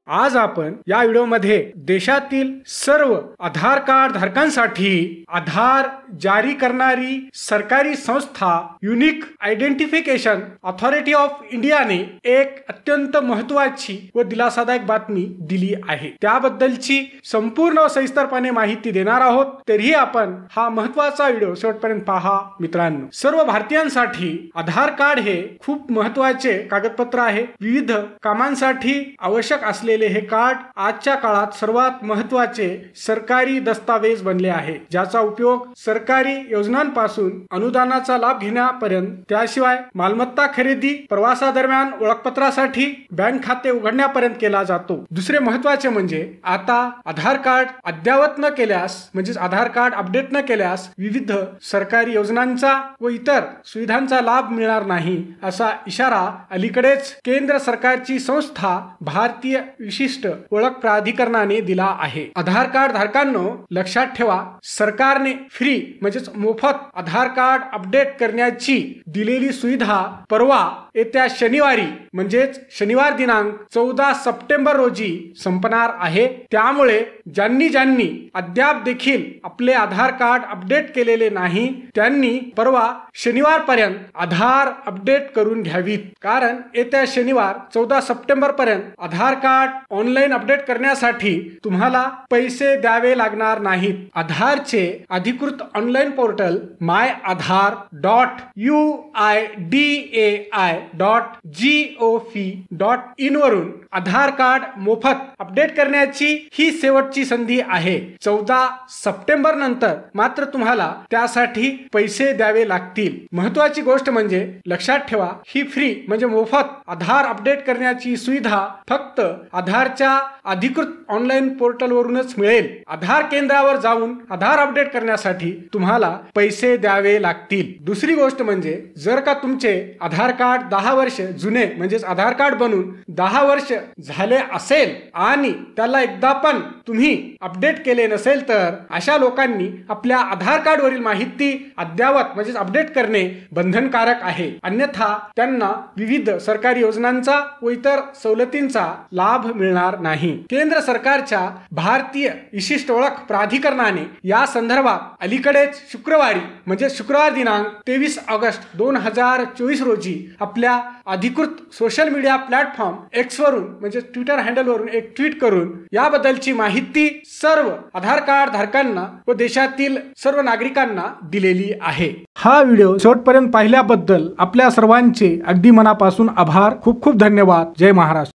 आज आपण या व्हिडिओमध्ये देशातील सर्व आधार कार्ड धारकांसाठी आधार जारी करणारी सरकारी संस्था युनिक आयडेंटिफिकेशन अथॉरिटी ऑफ इंडियाने एक अत्यंत महत्त्वाची व दिलासादायक बातमी दिली आहे। त्याबद्दलची संपूर्ण व सविस्तरपणे माहिती देणार आहोत। तरीही आपण हा महत्त्वाचा व्हिडिओ शेवटपर्यंत पहा मित्रांनो। सर्व भारतीयांसाठी आधार कार्ड हे खूप महत्त्वाचे कागदपत्र आहे। विविध कामांसाठी आवश्यक असलेले हे कार्ड आजच्या काळात सर्वात महत्त्वाचे सरकारी दस्तावेज बनले आहे, ज्याचा उपयोग सरकारी योजनांपासून अनुदानाचा लाभ घेण्यापर्यंत, त्याशिवाय मालमत्ता खरेदी, प्रवासादरम्यान ओळखपत्रासाठी, बँक खाते उघडण्यापर्यंत केला जातो। दुसरे महत्त्वाचे म्हणजे आता आधार कार्ड अद्ययावत न केल्यास म्हणजेच आधार कार्ड अपडेट न केल्यास विविध सरकारी योजनांचा व इतर सुविधांचा लाभ मिळणार नाही, असा इशारा अलीकडेच केंद्र सरकारची संस्था भारतीय विशिष्ट ओळख प्राधिकरणाने दिला आहे। आधार कार्ड धारकांनो लक्षात ठेवा, सरकारने फ्री म्हणजेच मोफत आधार कार्ड अपडेट करण्याची दिलेली सुविधा परवा येत्या शनिवारी म्हणजेच शनिवार दिनांक 14 सप्टेंबर रोजी संपणार आहे। त्यामुळे ज्यांनी अद्याप देखील आपले आधार कार्ड अपडेट केलेले नाही त्यांनी परवा शनिवारपर्यंत आधार अपडेट करून घ्यावीत, कारण येत्या शनिवार 14 सप्टेंबर पर्यंत आधार कार्ड ऑनलाईन अपडेट करण्यासाठी तुम्हाला पैसे द्यावे लागणार नाहीत। आधारचे अधिकृत ऑनलाईन पोर्टल myAadhar.uidai.gov.in वरून आधार कार्ड मोफत अपडेट करण्याची ही शेवटची संधी आहे। 14 सप्टेंबर नंतर मात्र तुम्हाला त्यासाठी पैसे द्यावे लागतील। महत्त्वाची गोष्ट म्हणजे लक्षात ठेवा, ही फ्री म्हणजे मोफत आधार अपडेट करण्याची सुविधा फक्त आधारच्या अधिकृत ऑनलाईन पोर्टल वरूनच मिळेल। आधार केंद्रावर जाऊन आधार अपडेट करण्यासाठी तुम्हाला पैसे द्यावे लागतील। दुसरी गोष्ट म्हणजे जर का तुमचे आधार कार्ड 10 वर्ष जुने म्हणजेच आधार कार्ड बनून 10 वर्ष झाले असेल आणि त्याला एकदा पण तुम्ही अपडेट केले नसेल तर अशा लोकांनी आपल्या आधार कार्ड वरील माहिती अद्ययावत म्हणजेच अपडेट करणे बंधनकारक आहे, अन्यथा त्यांना विविध सरकारी योजनांचा व इतर सवलतींचा लाभ मिळणार नाही। केंद्र सरकारच्या भारतीय विशिष्ट ओळख प्राधिकरणाने या संदर्भात अलीकडेच शुक्रवारी म्हणजे शुक्रवार दिनांक 23 ऑगस्ट 2024 रोजी आपल्या अधिकृत सोशल मीडिया प्लॅटफॉर्म एक्स वरून म्हणजे ट्विटर हँडल वरून एक ट्विट करून याबद्दलची माहिती सर्व आधार कार्ड धारकांना व देशातील सर्व नागरिकांना दिलेली आहे। हा व्हिडिओ शेवटपर्यंत पाहिल्याबद्दल आपल्या सर्वांचे अगदी मनापासून आभार। खूप खूप धन्यवाद। जय महाराष्ट्र।